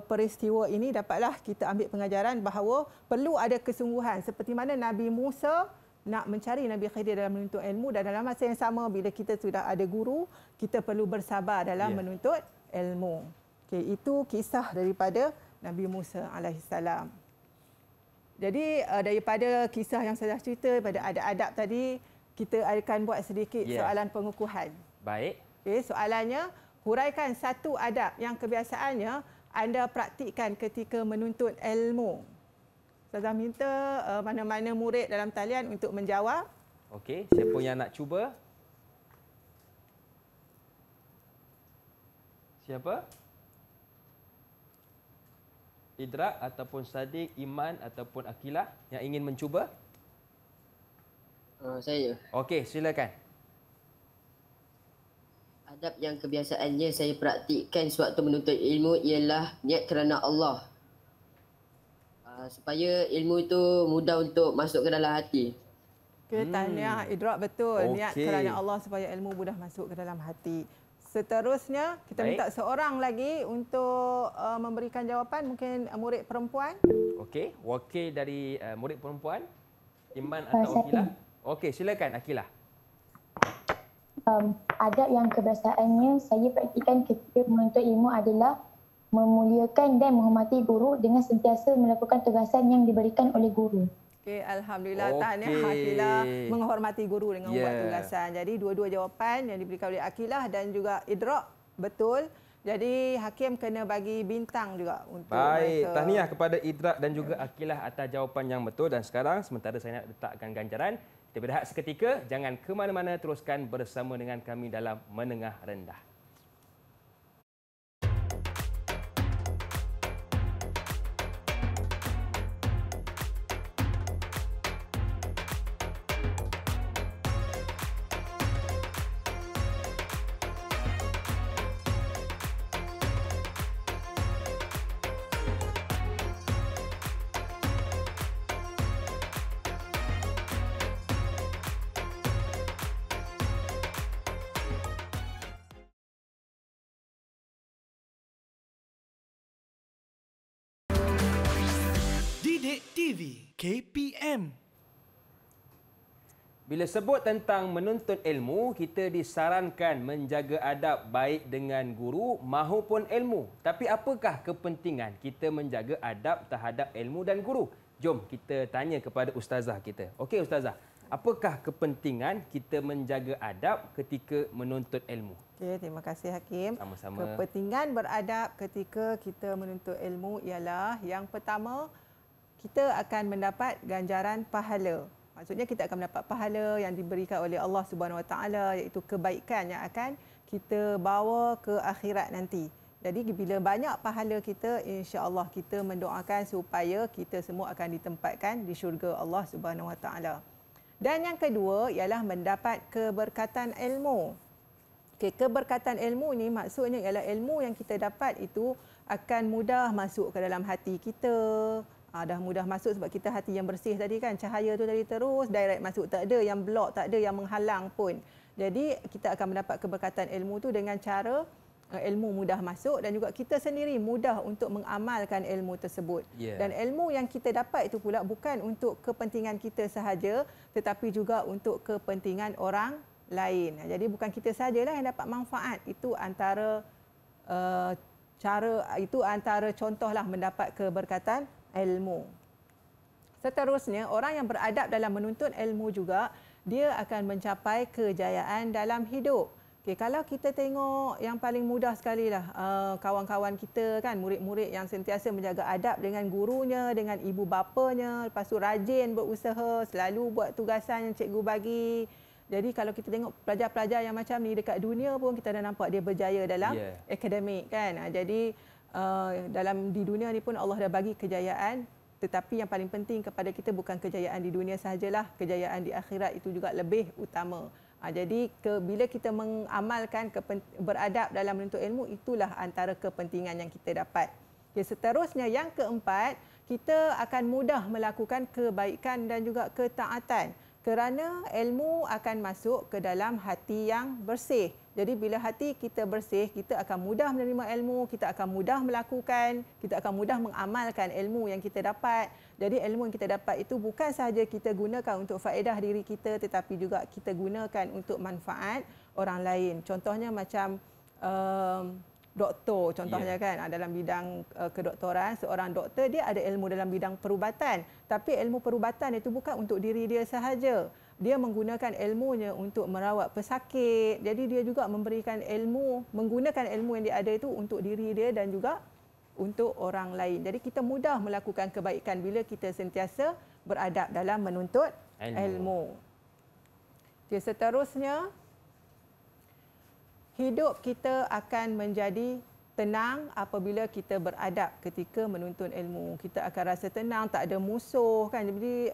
B: peristiwa ini dapatlah kita ambil pengajaran bahawa perlu ada kesungguhan seperti mana Nabi Musa nak mencari Nabi Khidir dalam menuntut ilmu dan dalam masa yang sama bila kita sudah ada guru, kita perlu bersabar dalam menuntut ilmu. Okay, itu kisah daripada Nabi Musa alaihissalam. Jadi daripada kisah yang saya cerita pada adab-adab tadi, kita akan buat sedikit soalan pengukuhan.
C: Baik.
B: Okay, soalannya, huraikan satu adab yang kebiasaannya anda praktikkan ketika menuntut ilmu. Saya minta mana-mana murid dalam talian untuk menjawab.
C: Okey, siapa yang nak cuba? Siapa? Idrak ataupun Sadiq, Iman ataupun Akilah yang ingin mencuba?
E: Saya.
C: Okey, silakan.
E: Adab yang kebiasaannya saya praktikkan sewaktu menuntut ilmu ialah niat kerana Allah. Supaya ilmu itu mudah untuk masuk ke dalam hati.
B: Okey, tahniah Idrak betul. Niat
C: Okey.
B: kerana Allah supaya ilmu mudah masuk ke dalam hati. Seterusnya, kita minta seorang lagi untuk memberikan jawapan. Mungkin murid perempuan.
C: Okey, wakil dari murid perempuan, Iman atau Akilah. Okey, silakan Akilah.
D: Adab yang kebiasaannya saya praktikan ketika menuntut ilmu adalah memuliakan dan menghormati guru dengan sentiasa melakukan tugasan yang diberikan oleh guru.
B: Okey, alhamdulillah.
C: Okey.
B: Tahniah Akilah menghormati guru dengan buat tugasan. Jadi dua-dua jawapan yang diberikan oleh Akilah dan juga Idrak betul. Jadi hakim kena bagi bintang juga untuk
C: Baik,
B: mereka.
C: tahniah kepada Idrak dan juga Akilah atas jawapan yang betul. Dan sekarang sementara saya nak letakkan ganjaran, kita berehat seketika. Jangan ke mana-mana, teruskan bersama dengan kami dalam Menengah Rendah.
F: Didik TV KPM.
C: Bila sebut tentang menuntut ilmu, kita disarankan menjaga adab baik dengan guru mahupun ilmu. Tapi apakah kepentingan kita menjaga adab terhadap ilmu dan guru? Jom kita tanya kepada ustazah kita. Okey ustazah, apakah kepentingan kita menjaga adab ketika menuntut ilmu?
B: Okey, terima kasih Hakim.
C: Sama-sama.
B: Kepentingan beradab ketika kita menuntut ilmu ialah yang pertama, kita akan mendapat ganjaran pahala. Maksudnya kita akan mendapat pahala yang diberikan oleh Allah Subhanahu Wa Taala, iaitu kebaikan yang akan kita bawa ke akhirat nanti. Jadi bila banyak pahala kita, insya-Allah kita mendoakan supaya kita semua akan ditempatkan di syurga Allah Subhanahu Wa Taala. Dan yang kedua ialah mendapat keberkatan ilmu. Okay, keberkatan ilmu ni maksudnya ialah ilmu yang kita dapat itu akan mudah masuk ke dalam hati kita. Dah mudah masuk sebab kita hati yang bersih tadi kan. Cahaya tu tadi terus direct masuk. Tak ada yang block, tak ada yang menghalang pun. Jadi kita akan mendapat keberkatan ilmu tu dengan cara ilmu mudah masuk dan juga kita sendiri mudah untuk mengamalkan ilmu tersebut. Dan ilmu yang kita dapat itu pula bukan untuk kepentingan kita sahaja tetapi juga untuk kepentingan orang lain. Jadi bukan kita sajalah yang dapat manfaat. Itu antara antara contohlah mendapat keberkatan ilmu. Seterusnya, orang yang beradab dalam menuntut ilmu juga, dia akan mencapai kejayaan dalam hidup. Okay, kalau kita tengok yang paling mudah sekali lah, kawan-kawan kita kan, murid-murid yang sentiasa menjaga adab dengan gurunya, dengan ibu bapanya, lepas tu rajin berusaha, selalu buat tugasan yang cikgu bagi. Jadi kalau kita tengok pelajar-pelajar yang macam ni dekat dunia pun kita dah nampak dia berjaya dalam akademik kan. Jadi di dunia ni pun Allah dah bagi kejayaan, tetapi yang paling penting kepada kita bukan kejayaan di dunia sahajalah, kejayaan di akhirat itu juga lebih utama. Jadi bila kita mengamalkan beradab dalam menuntut ilmu, itulah antara kepentingan yang kita dapat. Seterusnya yang keempat, kita akan mudah melakukan kebaikan dan juga ketaatan. Kerana ilmu akan masuk ke dalam hati yang bersih. Jadi bila hati kita bersih, kita akan mudah menerima ilmu, kita akan mudah melakukan, kita akan mudah mengamalkan ilmu yang kita dapat. Jadi ilmu yang kita dapat itu bukan sahaja kita gunakan untuk faedah diri kita, tetapi juga kita gunakan untuk manfaat orang lain. Contohnya macam doktor contohnya kan, dalam bidang kedoktoran, seorang doktor dia ada ilmu dalam bidang perubatan, tapi ilmu perubatan itu bukan untuk diri dia sahaja. Dia menggunakan ilmunya untuk merawat pesakit. Jadi dia juga memberikan ilmu, menggunakan ilmu yang dia ada itu untuk diri dia dan juga untuk orang lain. Jadi kita mudah melakukan kebaikan bila kita sentiasa beradab dalam menuntut ilmu. Okay, seterusnya, hidup kita akan menjadi tenang apabila kita beradab ketika menuntut ilmu. Kita akan rasa tenang, tak ada musuh kan. Jadi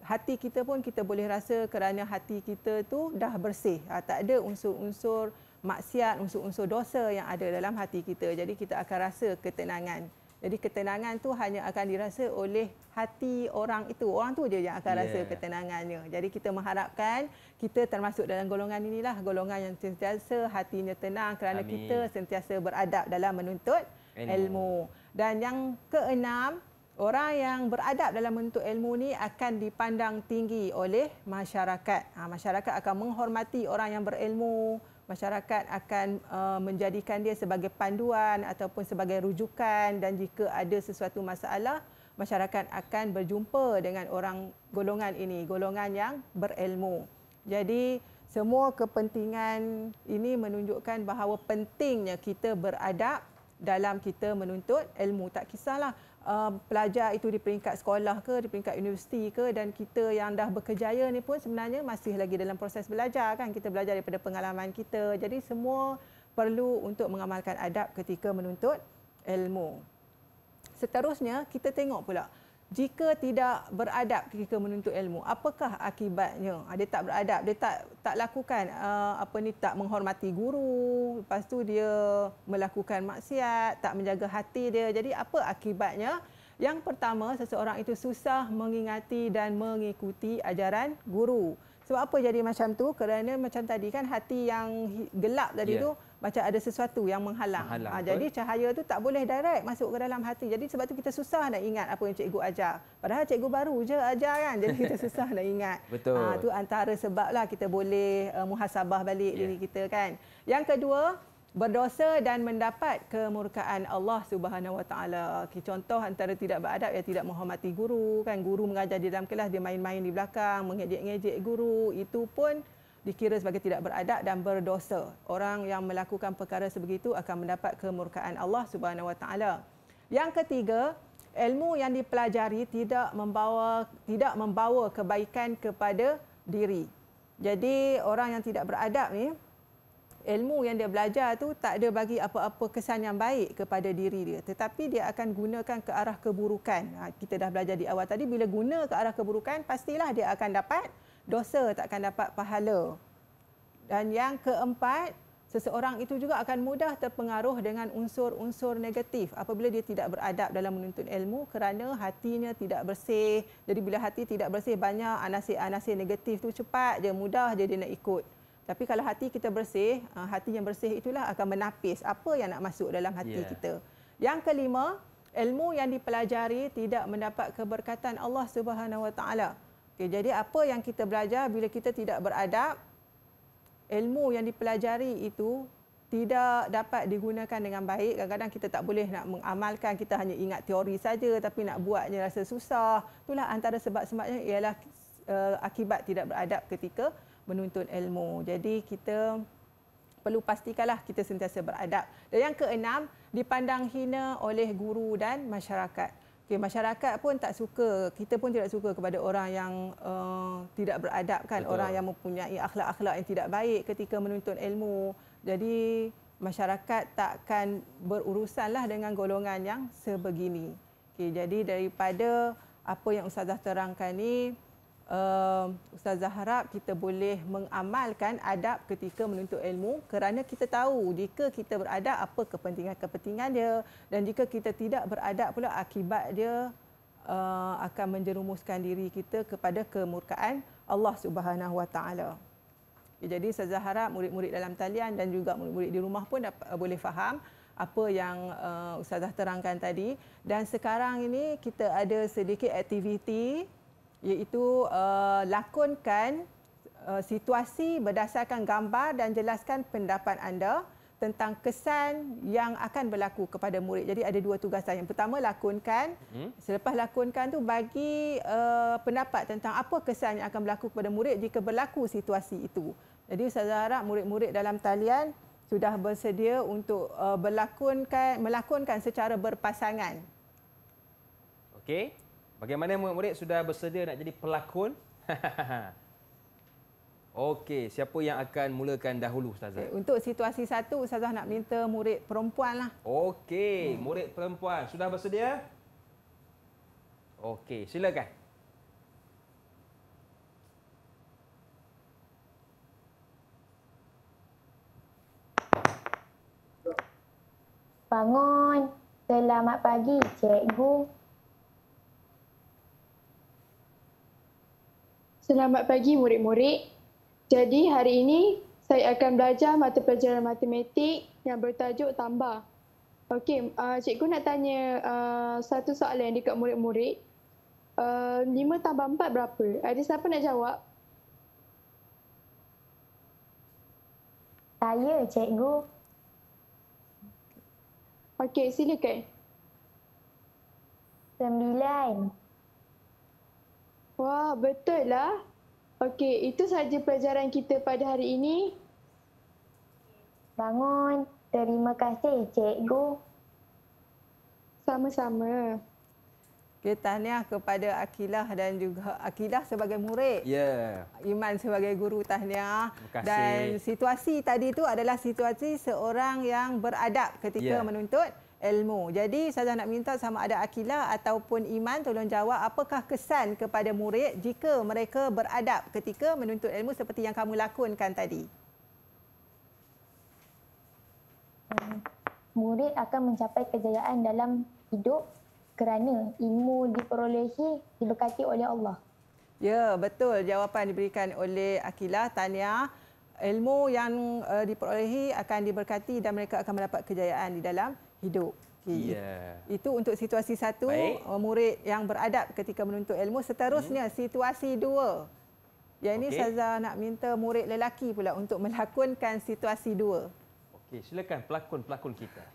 B: hati kita pun kita boleh rasa kerana hati kita tu dah bersih. Tak ada unsur-unsur maksiat, unsur-unsur dosa yang ada dalam hati kita. Jadi kita akan rasa ketenangan. Jadi ketenangan tu hanya akan dirasa oleh hati orang itu. Orang tu je yang akan rasa ketenangannya. Jadi kita mengharapkan kita termasuk dalam golongan inilah, golongan yang sentiasa hatinya tenang kerana kita sentiasa beradab dalam menuntut ilmu. Dan yang keenam, orang yang beradab dalam menuntut ilmu ni akan dipandang tinggi oleh masyarakat. Masyarakat akan menghormati orang yang berilmu. Masyarakat akan menjadikan dia sebagai panduan ataupun sebagai rujukan, dan jika ada sesuatu masalah, masyarakat akan berjumpa dengan orang golongan ini, golongan yang berilmu. Jadi semua kepentingan ini menunjukkan bahawa pentingnya kita beradab dalam kita menuntut ilmu. Tak kisahlah pelajar itu di peringkat sekolah ke, di peringkat universiti ke, dan kita yang dah berkejaya ni pun sebenarnya masih lagi dalam proses belajar kan. Kita belajar daripada pengalaman kita. Jadi semua perlu untuk mengamalkan adab ketika menuntut ilmu. Seterusnya kita tengok pula, jika tidak beradab ketika menuntut ilmu, apakah akibatnya? Dia tak beradab, dia tak lakukan tak menghormati guru, lepas tu dia melakukan maksiat, tak menjaga hati dia. Jadi apa akibatnya? Yang pertama, seseorang itu susah mengingati dan mengikuti ajaran guru. Sebab apa jadi macam tu? Kerana macam tadi kan, hati yang gelap tadi tu macam ada sesuatu yang menghalang. Jadi cahaya tu tak boleh direct masuk ke dalam hati. Jadi sebab tu kita susah nak ingat apa yang cikgu ajar. Padahal cikgu baru je ajar kan. Jadi kita susah nak ingat.
C: Betul.
B: Tu antara sebablah kita boleh muhasabah balik diri kita kan. Yang kedua, berdosa dan mendapat kemurkaan Allah Subhanahu Wa Taala. Contoh antara tidak beradab, ya tidak menghormati guru kan. Guru mengajar di dalam kelas, dia main-main di belakang, mengejek-ngejek guru. Itu pun dikira sebagai tidak beradab dan berdosa. Orang yang melakukan perkara sebegitu akan mendapat kemurkaan Allah Subhanahu Wa Taala. Yang ketiga, ilmu yang dipelajari tidak membawa kebaikan kepada diri. Jadi orang yang tidak beradab ni, ilmu yang dia belajar tu tak ada bagi apa-apa kesan yang baik kepada diri dia, tetapi dia akan gunakan ke arah keburukan. Kita dah belajar di awal tadi, bila guna ke arah keburukan, pastilah dia akan dapat dosa, tak akan dapat pahala. Dan yang keempat, seseorang itu juga akan mudah terpengaruh dengan unsur-unsur negatif apabila dia tidak beradab dalam menuntut ilmu, kerana hatinya tidak bersih. Jadi bila hati tidak bersih, banyak anasir-anasir negatif tu cepat je, mudah je dia nak ikut. Tapi kalau hati kita bersih, hati yang bersih itulah akan menapis apa yang nak masuk dalam hati kita. Yang kelima, ilmu yang dipelajari tidak mendapat keberkatan Allah Subhanahu Wa Taala. Jadi apa yang kita belajar, bila kita tidak beradab, ilmu yang dipelajari itu tidak dapat digunakan dengan baik. Kadang-kadang kita tak boleh nak mengamalkan, kita hanya ingat teori saja tapi nak buatnya rasa susah. Itulah antara sebab-sebabnya ialah akibat tidak beradab ketika menuntut ilmu. Jadi kita perlu pastikanlah kita sentiasa beradab. Dan yang keenam, dipandang hina oleh guru dan masyarakat. Masyarakat pun tak suka, kita pun tidak suka kepada orang yang tidak beradab kan. Betul. Orang yang mempunyai akhlak-akhlak yang tidak baik ketika menuntut ilmu. Jadi masyarakat takkan berurusanlah dengan golongan yang sebegini. Jadi daripada apa yang Ustazah terangkan ni, Ustazah harap kita boleh mengamalkan adab ketika menuntut ilmu, kerana kita tahu jika kita beradab apa kepentingan-kepentingan dia, dan jika kita tidak beradab pula akibat dia akan menjerumuskan diri kita kepada kemurkaan Allah Subhanahu Wa Taala. Jadi Ustazah harap murid-murid dalam talian dan juga murid-murid di rumah pun boleh faham apa yang Ustazah terangkan tadi. Dan sekarang ini kita ada sedikit aktiviti, iaitu lakonkan situasi berdasarkan gambar dan jelaskan pendapat anda tentang kesan yang akan berlaku kepada murid. Jadi ada dua tugasan. Yang pertama, lakonkan. Selepas lakonkan tu, bagi pendapat tentang apa kesan yang akan berlaku kepada murid jika berlaku situasi itu. Jadi Ustazah harap murid-murid dalam talian sudah bersedia untuk melakonkan secara berpasangan. Okey.
C: Bagaimana murid-murid sudah bersedia nak jadi pelakon? Okey, siapa yang akan mulakan dahulu Ustazah?
B: Untuk situasi 1, Ustazah nak minta murid perempuan lah.
C: Okey, murid perempuan sudah bersedia? Okey, silakan.
D: Bangun. Selamat pagi, cikgu.
G: Selamat pagi murid-murid. Jadi hari ini saya akan belajar mata pelajaran matematik yang bertajuk tambah. Okey, cikgu nak tanya satu soalan dekat murid-murid. 5 tambah 4 berapa? Ada siapa nak jawab?
D: Saya, cikgu.
G: Okey, silakan.
D: 9.
G: Wah, betul lah. Okey, itu sahaja pelajaran kita pada hari ini.
D: Bangun. Terima kasih, cikgu.
G: Sama-sama.
B: Okay, tahniah kepada Akilah dan juga Akilah sebagai murid.
C: Ya.
B: Iman sebagai guru, tahniah.
C: Terima kasih.
B: Dan situasi tadi itu adalah situasi seorang yang beradab ketika menuntut ilmu. Jadi saya nak minta sama ada Akilah ataupun Iman tolong jawab apakah kesan kepada murid jika mereka beradab ketika menuntut ilmu seperti yang kamu lakonkan tadi.
D: Murid akan mencapai kejayaan dalam hidup kerana ilmu diperolehi diberkati oleh Allah.
B: Ya, betul. Jawapan diberikan oleh Akilah. Tahniah. Ilmu yang diperolehi akan diberkati dan mereka akan mendapat kejayaan di dalam hidup. Okay. Itu untuk situasi 1, murid yang beradab ketika menuntut ilmu. Seterusnya, situasi 2. Yang ini Ustazah nak minta murid lelaki pula untuk melakonkan situasi 2.
C: Okey, silakan pelakon-pelakon kita.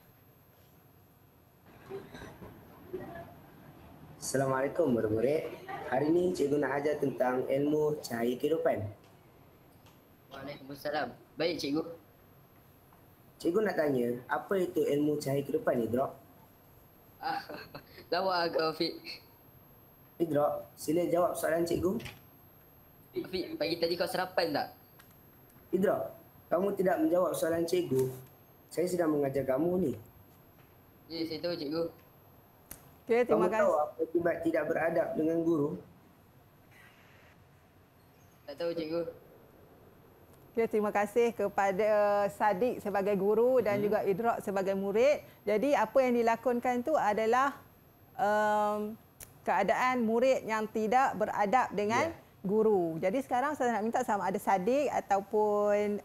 A: Assalamualaikum murid-murid. Hari ini cikgu nak ajar tentang ilmu cahaya kehidupan.
E: Waalaikumsalam. Baik, cikgu.
A: Cikgu nak tanya, apa itu ilmu cahaya kehidupan, Idrak?
E: Lawa kau, Fik.
A: Idrak, sila jawab soalan cikgu.
E: Fik, pagi tadi kau sarapan tak?
A: Idrak, kamu tidak menjawab soalan cikgu. Saya sedang mengajar kamu ni.
E: Ya, saya tahu, cikgu.
B: Okey, terima
A: Kamu
B: kasih.
A: tahu apa akibat tidak beradab dengan guru?
E: Tak tahu, cikgu.
B: Okay, terima kasih kepada Sadiq sebagai guru dan juga Idrak sebagai murid. Jadi apa yang dilakonkan itu adalah keadaan murid yang tidak beradab dengan guru. Jadi sekarang saya nak minta sama ada Sadiq ataupun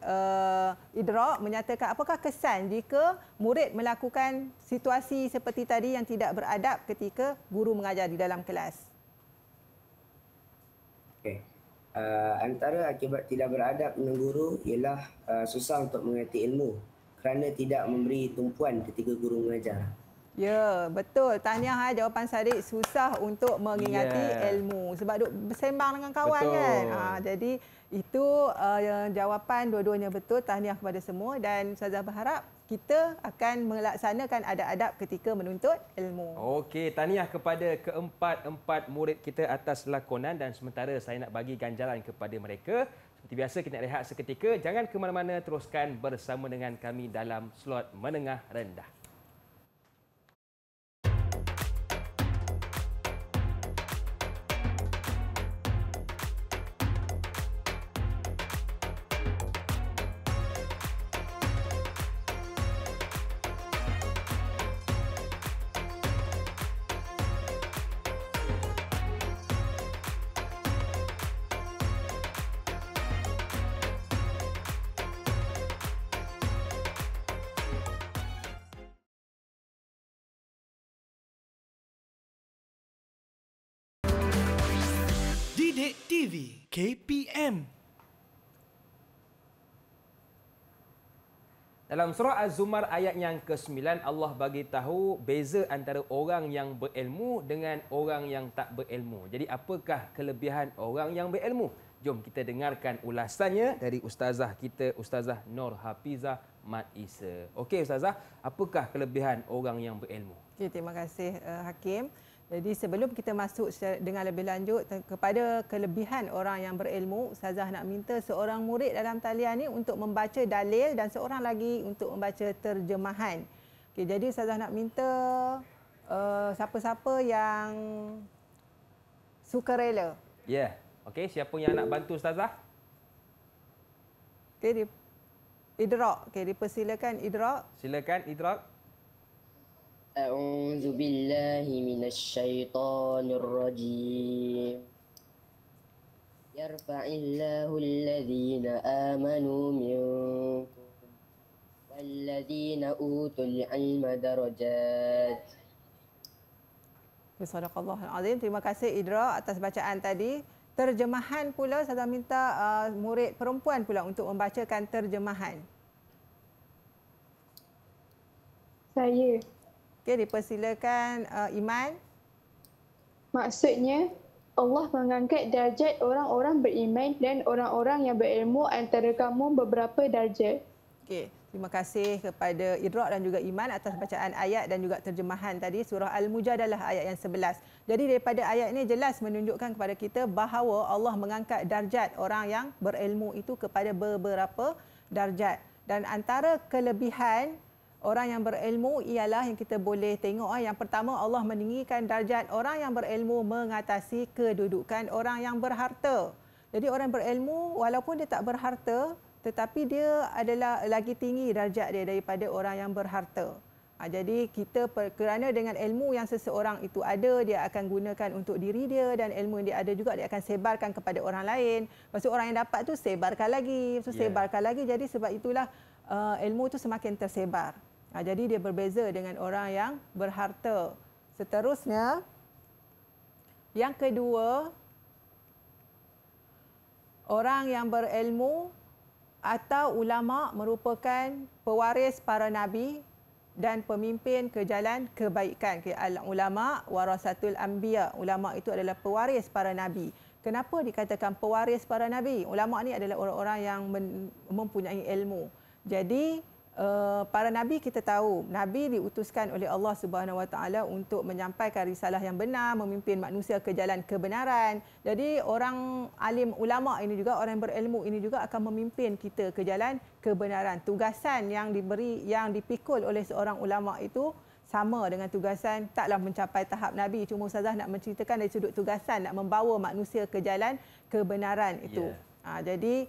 B: Idrak menyatakan apakah kesan jika murid melakukan situasi seperti tadi yang tidak beradab ketika guru mengajar di dalam kelas.
A: Okey. Antara akibat tidak beradab dengan guru ialah susah untuk mengerti ilmu kerana tidak memberi tumpuan ketika guru mengajar.
B: Ya, betul. Tahniah jawapan Sadiq, susah untuk mengingati ilmu sebab duk bersembang dengan kawan kan. Jadi itu jawapan dua-duanya betul. Tahniah kepada semua dan Ustazah berharap kita akan melaksanakan adab-adab ketika menuntut ilmu.
C: Okey, tahniah kepada keempat-empat murid kita atas lakonan dan sementara saya nak bagi ganjaran kepada mereka. Seperti biasa kita nak rehat seketika. Jangan ke mana-mana, teruskan bersama dengan kami dalam slot menengah rendah.
F: Didik TV KPM.
C: Dalam surah Az-Zumar ayat yang ke-9 Allah bagi tahu beza antara orang yang berilmu dengan orang yang tak berilmu. Jadi apakah kelebihan orang yang berilmu? Jom kita dengarkan ulasannya dari ustazah kita, Ustazah Nur Hafizah Mat Isa. Okey ustazah, apakah kelebihan orang yang berilmu?
B: Okey, terima kasih Hakim. Jadi sebelum kita masuk dengan lebih lanjut kepada kelebihan orang yang berilmu, Ustazah nak minta seorang murid dalam talian ni untuk membaca dalil dan seorang lagi untuk membaca terjemahan. Okey, jadi Ustazah nak minta siapa-siapa yang sukarela.
C: Ya. Okey, siapa yang nak bantu Ustazah?
B: Okey, Idrak. Okey, dipersilakan Idrak.
C: Silakan Idrak.
E: أعوذ بالله من الشيطان الرجيم يرفع الله الذين آمنوا منكم والذين أوتوا العلم درجات.
B: Sadaqallahul Azim. Terima kasih Idrak atas bacaan tadi. Terjemahan pula saya minta murid perempuan pula untuk membacakan terjemahan.
G: Saya.
B: Okey, dipersilakan Iman.
G: Maksudnya, Allah mengangkat darjat orang-orang beriman dan orang-orang yang berilmu antara kamu beberapa darjat.
B: Okey, terima kasih kepada Idrak dan juga Iman atas bacaan ayat dan juga terjemahan tadi surah Al-Mujadalah ayat yang 11. Jadi daripada ayat ini jelas menunjukkan kepada kita bahawa Allah mengangkat darjat orang yang berilmu itu kepada beberapa darjat. Dan antara kelebihan orang yang berilmu ialah yang kita boleh tengok. Yang pertama, Allah meninggikan darjat orang yang berilmu mengatasi kedudukan orang yang berharta. Jadi orang berilmu walaupun dia tak berharta, tetapi dia adalah lagi tinggi darjat dia daripada orang yang berharta. Jadi kita kerana dengan ilmu yang seseorang itu ada, dia akan gunakan untuk diri dia, dan ilmu yang dia ada juga dia akan sebarkan kepada orang lain. Lepas tu orang yang dapat tu sebarkan lagi, sebarkan lagi. Jadi sebab itulah ilmu tu semakin tersebar. Jadi dia berbeza dengan orang yang berharta. Seterusnya, yang kedua, orang yang berilmu atau ulama merupakan pewaris para nabi dan pemimpin ke jalan kebaikan. Al-ulama warasatul anbiya. Ulama itu adalah pewaris para nabi. Kenapa dikatakan pewaris para nabi? Ulama ni adalah orang-orang yang mempunyai ilmu. Jadi para nabi kita tahu, nabi diutuskan oleh Allah Subhanahu Wa Taala untuk menyampaikan risalah yang benar, memimpin manusia ke jalan kebenaran. Jadi orang alim ulama ini juga, orang yang berilmu ini juga akan memimpin kita ke jalan kebenaran. Tugasan yang diberi, yang dipikul oleh seorang ulama itu sama dengan tugasan, taklah mencapai tahap nabi, cuma Ustazah nak menceritakan dari sudut tugasan nak membawa manusia ke jalan kebenaran itu. Jadi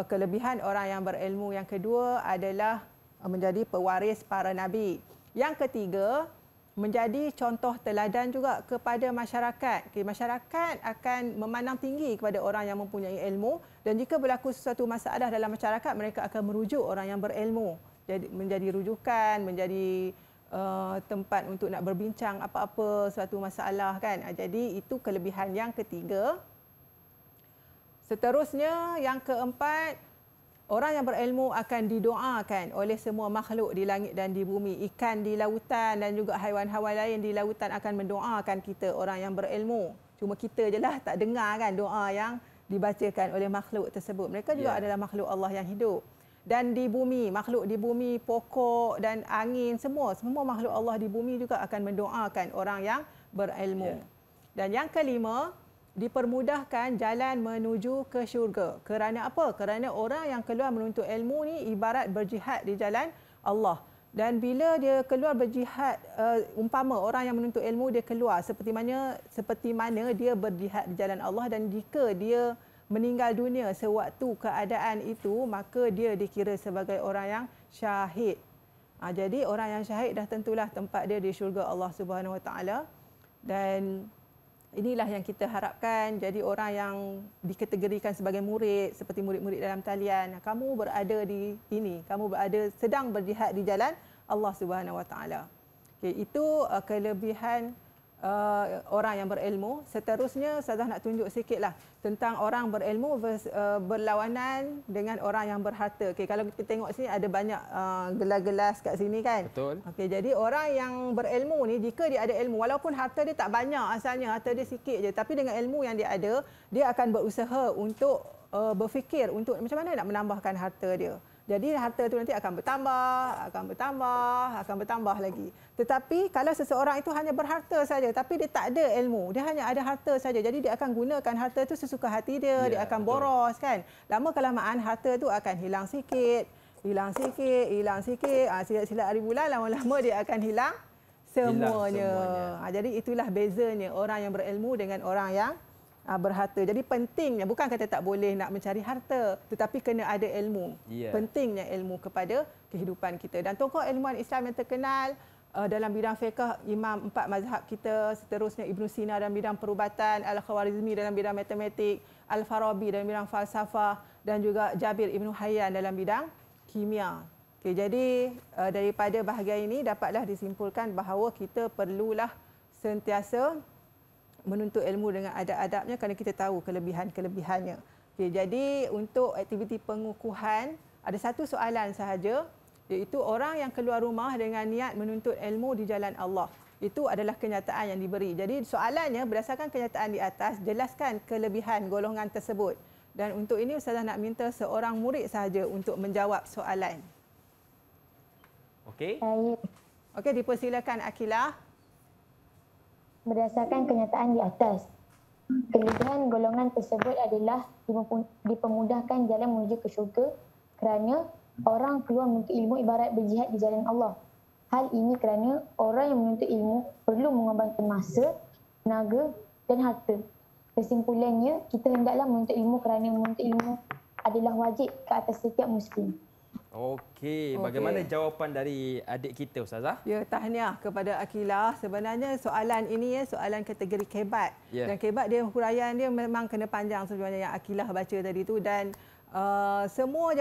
B: kelebihan orang yang berilmu yang kedua adalah menjadi pewaris para nabi. Yang ketiga, menjadi contoh teladan juga kepada masyarakat. Masyarakat akan memandang tinggi kepada orang yang mempunyai ilmu, dan jika berlaku sesuatu masalah dalam masyarakat, mereka akan merujuk orang yang berilmu. Jadi menjadi rujukan, menjadi tempat untuk nak berbincang apa-apa suatu masalah kan. Jadi itu kelebihan yang ketiga. Seterusnya, yang keempat, orang yang berilmu akan didoakan oleh semua makhluk di langit dan di bumi. Ikan di lautan dan juga haiwan-haiwan lain di lautan akan mendoakan kita, orang yang berilmu. Cuma kita je lah tak dengar kan doa yang dibacakan oleh makhluk tersebut. Mereka juga adalah makhluk Allah yang hidup. Dan di bumi, makhluk di bumi, pokok dan angin, semua makhluk Allah di bumi juga akan mendoakan orang yang berilmu. Dan yang kelima, dipermudahkan jalan menuju ke syurga. Kerana apa? Kerana orang yang keluar menuntut ilmu ni ibarat berjihad di jalan Allah. Dan bila dia keluar berjihad, umpama orang yang menuntut ilmu dia keluar seperti mana dia berjihad di jalan Allah, dan jika dia meninggal dunia sewaktu keadaan itu, maka dia dikira sebagai orang yang syahid. Jadi orang yang syahid dah tentulah tempat dia di syurga Allah Subhanahu Wa Taala. Dan inilah yang kita harapkan. Jadi orang yang dikategorikan sebagai murid, seperti murid-murid dalam talian, kamu berada di ini, kamu berada sedang berjihad di jalan Allah Subhanahu Wa Taala. Itu kelebihan orang yang berilmu. Seterusnya Ustazah nak tunjuk sikitlah tentang orang berilmu berlawanan dengan orang yang berharta. Kalau kita tengok sini ada banyak gelas-gelas kat sini kan.
C: Betul.
B: Jadi orang yang berilmu ni, jika dia ada ilmu, walaupun harta dia tak banyak asalnya, harta dia sikit je, tapi dengan ilmu yang dia ada, dia akan berusaha untuk berfikir untuk macam mana nak menambahkan harta dia. Jadi harta itu nanti akan bertambah lagi. Tetapi kalau seseorang itu hanya berharta saja tapi dia tak ada ilmu, dia hanya ada harta saja. Jadi dia akan gunakan harta itu sesuka hati dia, dia akan boros kan. Lama kelamaan harta itu akan hilang sikit. Silap-silap hari bulan lama-lama dia akan hilang semuanya. Jadi itulah bezanya orang yang berilmu dengan orang yang berharta. Jadi pentingnya, bukan kata tak boleh nak mencari harta, tetapi kena ada ilmu. Pentingnya ilmu kepada kehidupan kita. Dan tokoh ilmuwan Islam yang terkenal dalam bidang fiqh, imam 4 mazhab kita, seterusnya Ibn Sina dalam bidang perubatan, Al-Khawarizmi dalam bidang matematik, Al-Farabi dalam bidang falsafah, dan juga Jabir Ibn Hayyan dalam bidang kimia. Jadi daripada bahagian ini dapatlah disimpulkan bahawa kita perlulah sentiasa menuntut ilmu dengan adab-adabnya kerana kita tahu kelebihan-kelebihannya. Jadi untuk aktiviti pengukuhan, ada satu soalan sahaja, iaitu orang yang keluar rumah dengan niat menuntut ilmu di jalan Allah. Itu adalah kenyataan yang diberi. Jadi soalannya berdasarkan kenyataan di atas, jelaskan kelebihan golongan tersebut. Dan untuk ini Ustazah nak minta seorang murid sahaja untuk menjawab soalan.
C: Okey.
B: Okey, dipersilakan Akilah.
D: Berdasarkan kenyataan di atas, kelebihan golongan tersebut adalah dipermudahkan jalan menuju ke syurga kerana orang keluar menuntut ilmu ibarat berjihad di jalan Allah. Hal ini kerana orang yang menuntut ilmu perlu mengorbankan masa, tenaga dan harta. Kesimpulannya, kita hendaklah menuntut ilmu kerana menuntut ilmu adalah wajib ke atas setiap Muslim.
C: Okey, bagaimana jawapan dari adik kita Ustazah?
B: Ya, tahniah kepada Akilah. Sebenarnya soalan ini soalan kategori kebat. Dan kebat dia huraian dia memang kena panjang sebenarnya yang Akilah baca tadi tu, dan semua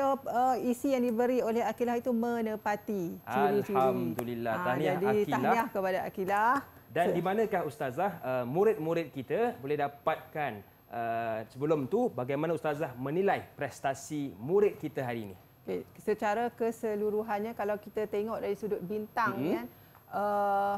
B: isi yang diberi oleh Akilah itu menepati ciri-ciri.
C: Alhamdulillah. Tahniah
B: jadi,
C: Akilah.
B: Tahniah kepada Akilah.
C: Dan di manakah Ustazah murid-murid kita boleh dapatkan sebelum tu bagaimana Ustazah menilai prestasi murid kita hari ini?
B: Okay. Secara keseluruhannya kalau kita tengok dari sudut bintang kan,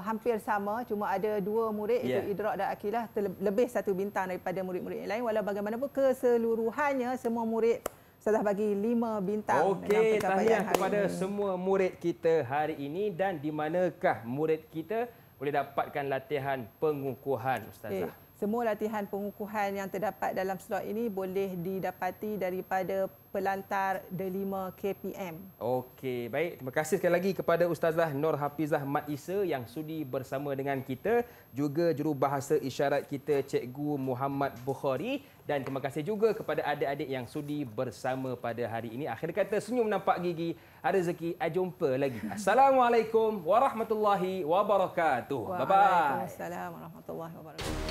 B: hampir sama, cuma ada 2 murid iaitu Idrak dan Akilah lebih 1 bintang daripada murid-murid yang lain. Walau bagaimanapun keseluruhannya semua murid Ustazah bagi 5 bintang.
C: Okey, tahniah kepada semua murid kita hari ini. Dan di manakah murid kita boleh dapatkan latihan pengukuhan Ustazah?
B: Semua latihan pengukuhan yang terdapat dalam slot ini boleh didapati daripada pelantar Delima KPM.
C: Okey, baik. Terima kasih sekali lagi kepada Ustazah Nur Hafizah Mat Isa yang sudi bersama dengan kita. Juga jurubahasa isyarat kita Cikgu Muhammad Bukhari. Dan terima kasih juga kepada adik-adik yang sudi bersama pada hari ini. Akhir kata, senyum nampak gigi, ada rezeki, jumpa lagi. Assalamualaikum warahmatullahi wabarakatuh.
B: Waalaikumsalam warahmatullahi wabarakatuh.